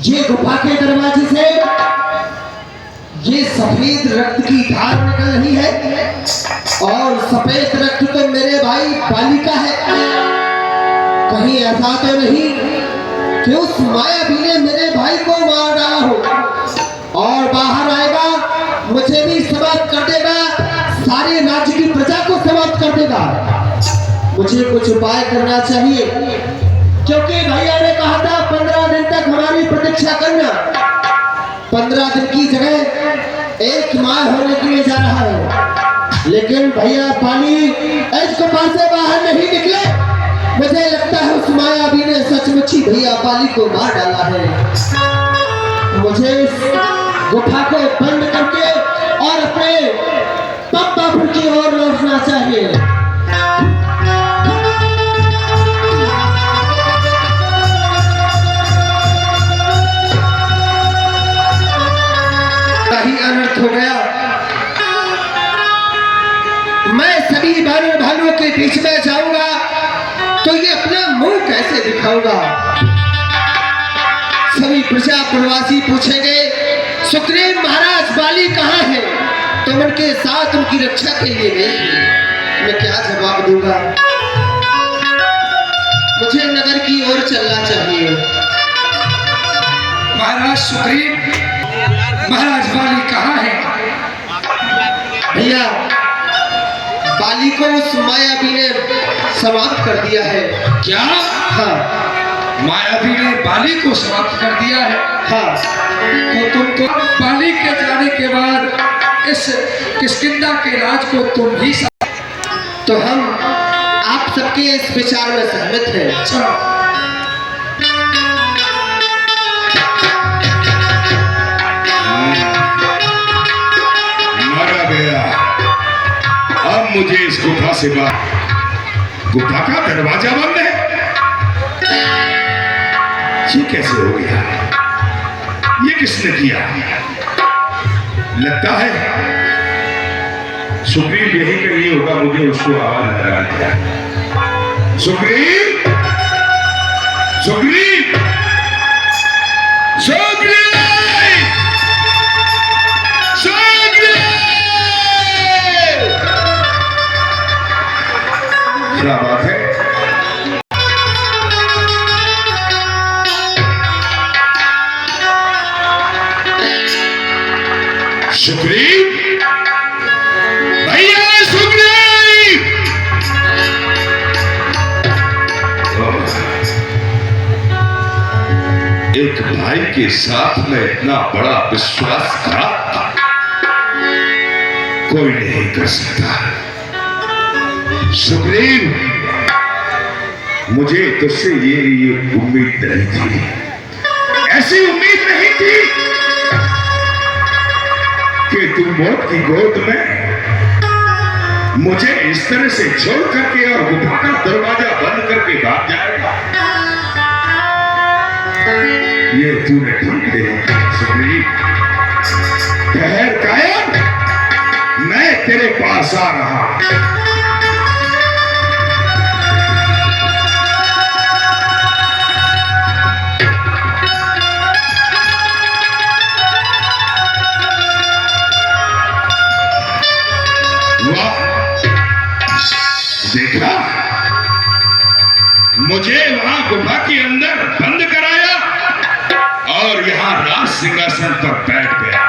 ये गुफा के दरवाजे से ये सफेद रक्त की धार निकल रही है और सफेद रक्त तो मेरे भाई बाली का है। कहीं ऐसा तो नहीं कि उस मायावी ने मेरे भाई को मार डाला हो और बाहर आएगा, मुझे भी समाप्त कर देगा, सारे राज्य की प्रजा को समाप्त कर देगा। मुझे कुछ उपाय करना चाहिए, क्योंकि भैया ने कहा था 15 दिन तक हमारी प्रतीक्षा करना। 15 दिन की जगह 1 माह होने के लिए जा रहा है, लेकिन भैया पानी इस गुफा से बाहर नहीं निकले। मुझे लगता है उस मायावी ने सचमुच ही भैया पाली को मार डाला है। मुझे इस गुफा को बंद करके और अपने पप्पापुर की ओर लौटना चाहिए। ही अनर्थ हो गया। मैं सभी बानर भालुओं के बीच में जाऊंगा तो ये अपना मुंह कैसे दिखाऊंगा। सभी प्रजा प्रवासी पूछेंगे सुग्रीव महाराज बाली कहाँ है, तो उनके साथ उनकी रक्षा के लिए गए। मैं क्या जवाब दूंगा। मुझे नगर की ओर चलना चाहिए। महाराज सुग्रीव, महाराज बाली कहाँ है? भैया बाली को उस मायावी ने समाप्त कर दिया है। क्या? हाँ, मायावी ने बाली को समाप्त कर दिया है? हाँ। तो तुमको बाली के जाने के बाद इस किष्किंधा के राज को तुम ही तो हम आप सबके इस विचार में सहमत हैं। चलो। अब मुझे इस गुफा से बाहर, गुफा का दरवाजा बंद है, ये कैसे हो गया? ये किसने किया? लगता है सुग्रीव यही कहीं होगा, मुझे उसको आवाज लगा दिया। सुग्रीव, सुग्रीव, सुग्रीव, क्या बात है? सुग्रीव, भैया सुग्रीव! एक भाई के साथ में इतना बड़ा विश्वासघात कोई नहीं कर सकता। सुग्रीव, मुझे तुझसे ये उम्मीद नहीं थी, ऐसी उम्मीद नहीं थी कि तू मौत की गोद में मुझे इस तरह से छोड़ करके और गुफा का दरवाजा बंद करके भाग जाएगा। ये तूने ठीक नहीं किया सुग्रीव। ठहर कायर, मैं तेरे पास आ रहा। देखा, मुझे वहां गुफा के अंदर बंद कराया और यहां राज सिंहासन पर बैठ गया।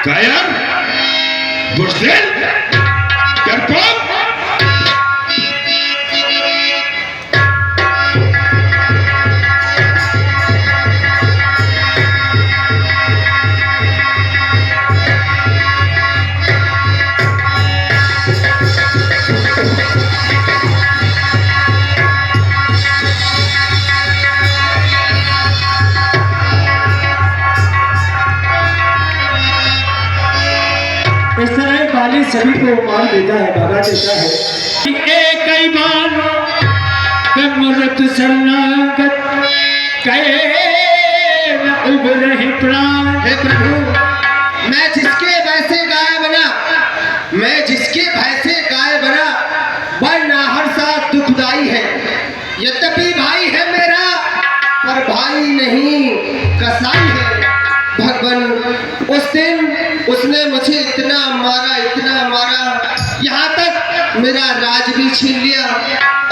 कायर, बुज़दिल, डरपोक, बाली सभी को मार देता है, भगा देता है। एक बार मरत शरणागत कहे न उबरहि प्राण। हे प्रभु, मैं जिसके वैसे गाय बना वह नाहर सा दुखदाई है। यद्यपि भाई है मेरा पर भाई नहीं कसाई है। भगवान उस दिन उसने मुझे इतना मारा यहाँ तक मेरा राज भी छीन लिया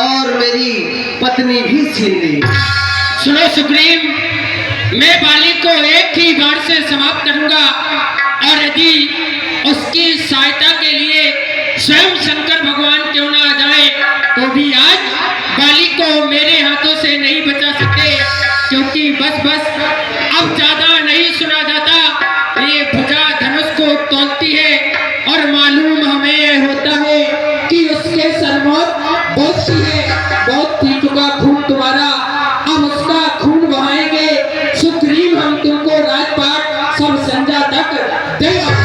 और मेरी पत्नी भी छीन ली। सुनो सुग्रीव, मैं बाली को एक ही बार से समाप्त करूंगा और यदि उसकी सहायता के लिए स्वयं शंकर भगवान क्यों ना आ जाए तो भी आज बाली को मेरे हाथों से नहीं बचा सकते, क्योंकि बस अब ज्यादा नहीं सुना जाता। ये भुजा धनुष को तोलती है और मालूम हमें यह होता है कि उसके सरमौत बहुत सी है, बहुत पी चुका खून तुम्हारा, हम उसका खून बहाएंगे। सुग्रीव, हम तुमको राजपाट सब संध्या तक देंगे।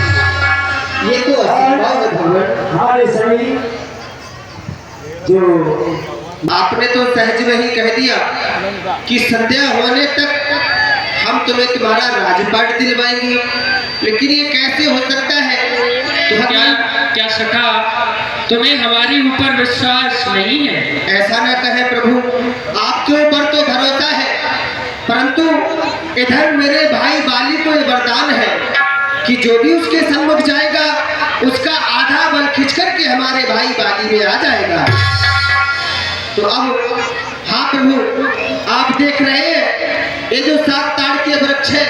ये तो असंभव है भगवान। हमारे सभी जो आपने तो सहज में ही कह दिया कि संध्या होने तक हम तुम्हारा राजपाट दिलवाएंगे, लेकिन ये कैसे हो सकता है? क्या सखा, तुम्हें हमारे ऊपर विश्वास नहीं है? ऐसा ना कहे प्रभु, आपके ऊपर तो भरोसा है, परंतु इधर मेरे भाई बाली को ये वरदान है कि जो भी उसके सम्मुख जाएगा उसका आधा बल खींच करके हमारे भाई बाली में आ जाएगा। तो अब हाँ प्रभु, आप देख रहे हैं ये जो 7 ताड़ के वृक्ष है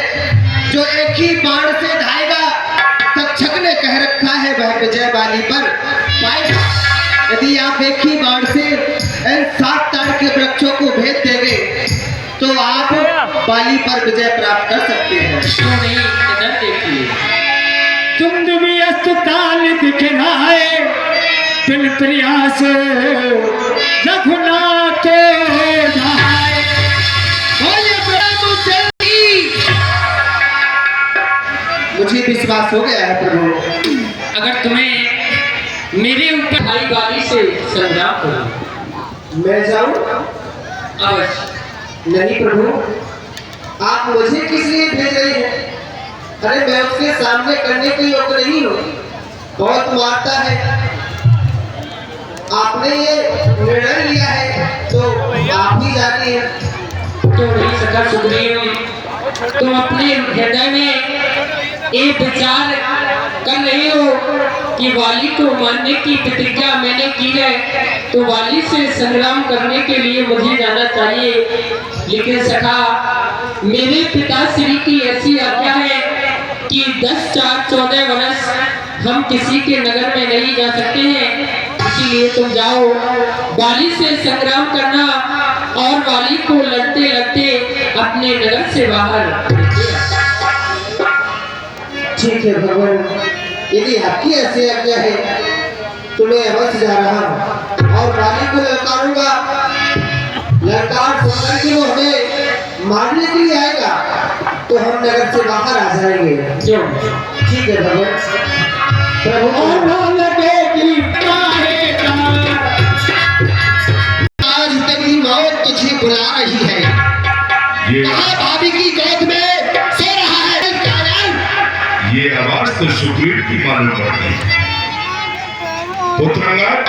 जो एक ही बाण से ढाएगा, तक्षक ने कह रखा है वह विजय बाली पर पाएगा। यदि आप एक ही बाण से इन 7 ताड़ के वृक्षों को भेद देंगे तो आप बाली पर विजय प्राप्त कर सकते हैं। क्यों नहीं, इधर देखिए। तुम भी अस्पताल दिखलाए बिन प्रयास रघुनाथ नहाए। मुझे विश्वास हो गया है प्रभु। अगर तुम्हें मेरे ऊपर भाई बाली से संग्राम हो, मैं जाऊं? अवश्य। नहीं प्रभु, आप मुझे किस लिए भेज रहे हैं? अरे मैं उसके सामने करने के योग्य नहीं हूँ, बहुत मारता है। आपने ये निर्णय लिया है तो आप ही जानिए। तो नहीं सका सुग्रीव, तुम अपने हृदय में एक विचार कर रहे हो कि वाली को मारने की प्रतिज्ञा मैंने की है, तो वाली से संग्राम करने के लिए मुझे जाना चाहिए। लेकिन सखा, मेरे पिताश्री की ऐसी आज्ञा है कि 10-4-14 वर्ष हम किसी के नगर में नहीं जा सकते हैं। इसीलिए तुम जाओ, वाली से संग्राम करना और वाली को लड़ते लड़ते अपने नगर से बाहर। ठीक है भगवान, यदि आपकी ऐसी आज्ञा है तो मैं अवश्य जा रहा हूँ और वाली को ललकारूंगा। ललकार सुनकर के वो हमें मारने के लिए आएगा तो हम नगर से बाहर आ जाएंगे। क्यों? ठीक है भगवान। प्रभु आज तेरी मौत तुझे बुला रही है। कहाँ भाभी की गोद में सो रहा है? ये आवाज तो सुग्रीव की मालूम पड़ती है। पुत्रंगद,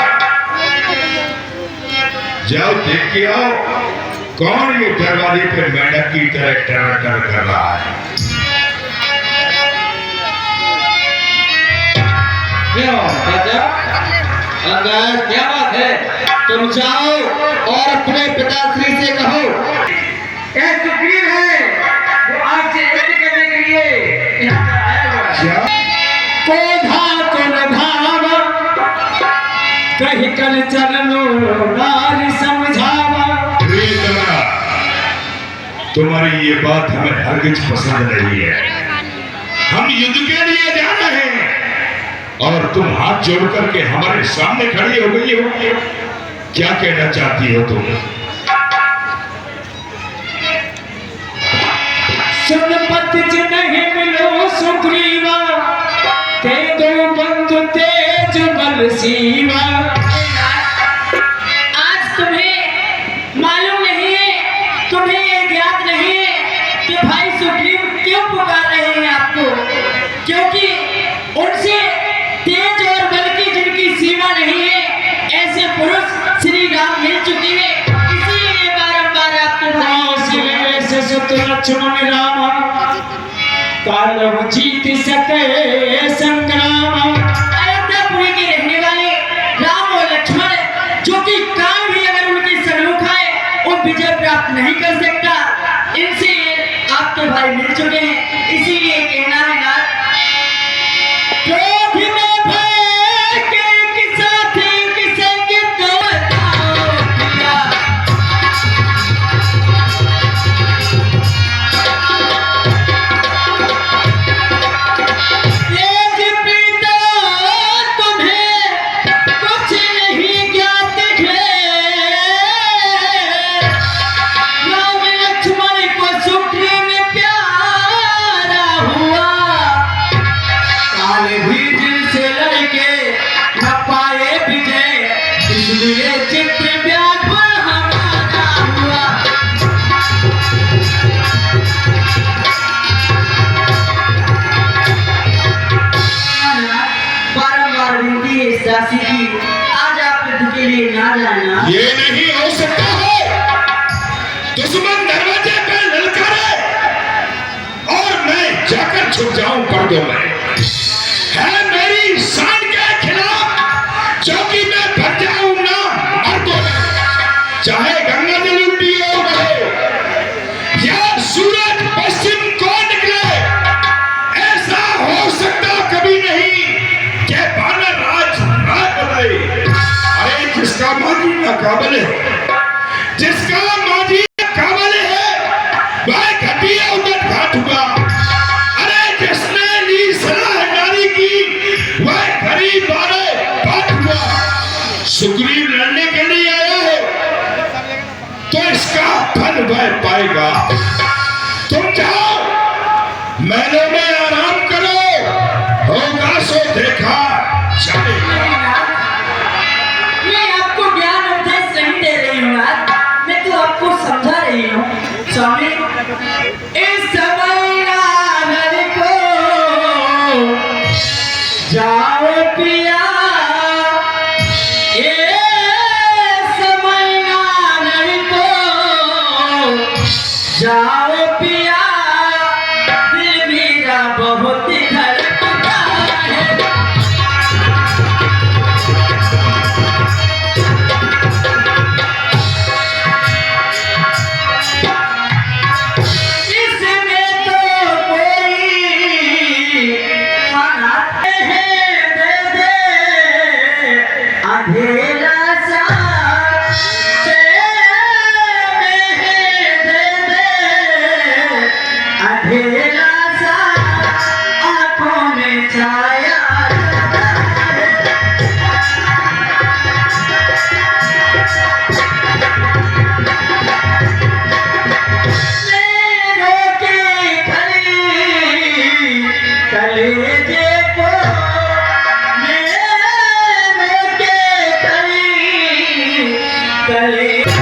जाओ देख के आओ कौन ये दरवाजे पे मेंढक की तरह टर्न कर रहा है। क्यों राजा? अगर क्या बात है? तुम जाओ और अपने पिताश्री से कहो सुग्रीव है, वो आपसे युद्ध करने के लिए यहाँ पर आया हुआ है। क्या? कहीं कल चलनो नारी समझावा। प्रियतमा, तुम्हारी ये बात हमें हरगिज पसंद नहीं है। हम युद्ध के लिए जा रहे हैं और तुम हाथ जोड़ करके हमारे सामने खड़ी हो गई हो। क्या कहना चाहती हो तुम? सुनपत नहीं मिलो सुग्रीवा, ते दो बंधु ते सीमा। आज तुम्हें मालूम नहीं है, तुम्हें ये ज्ञात नहीं है कि भाई सुग्रीव क्यों पुकार रहे हैं आपको, क्योंकि उनसे तेज और बल की जिनकी सीमा नहीं है, ऐसे पुरुष श्री राम मिल चुके हैं, इसीलिए बारंबार आपको लक्ष्मण राम कालव जीत सके संग्राम। अयोध्यापुरी के रहने वाले राम और लक्ष्मण, जो कि काल भी अगर उनके सन्मुख आए वो विजय प्राप्त नहीं कर सकता, इनसे आपके भाई मिल चुके हैं, इसीलिए कहना है ना, क्रोध में भय के साथी किसे की तो बताओ पिया। तेज पिता तुम्हें कुछ नहीं ज्ञात है, राम लक्ष्मण को सुग्रीव प्यारा हुआ, काल भी दिल से लड़के न पाए विजय, इसलिए चित्र व्याकुल हमारा हुआ। बारंबार विनती है इस दासी की, आज आप युद्ध के लिए ना जाना। ये नहीं हो सकता है। दुश्मन दरवाजे पे ललकारे और मैं जाकर छुप जाऊं पर्दों में, है मेरी शान के खिलाफ चौकी में भर जाऊं ना मर्दों में, चाहे गंगा जल उल्टी हो गए या सूरज पश्चिम को निकले, ऐसा हो सकता कभी नहीं कि बानर राज राज बदले। अरे जिसका माजी ना काबिल है, जिसका माजी काबिल है, वह घटिया उलट घाट हुआ। अरे जिसने ली सलाह नारी की, वह गरीब वाले बात हुआ। सुग्रीव लड़ने के लिए आया है तो इसका फल वह पाएगा। तुम जाओ, महलों में आराम करो, होगा सो देखा जाएगा। मैं आपको ज्ञान उपदेश नहीं दे रही हूँ आज, मैं तो आपको समझा रही हूँ। स्वामी, इस समय नागर को जाओ पिया, ये समय नागर को जाओ पिया, दिल मेरा बहुत धड़कता है। इसमें तो कोई खाना है दे दे, अंधेरा सा से में है दे दे, अंधेरा सा आंखों में छाया रहता है। मेरे के कलेजे को, मेरे के कलेजे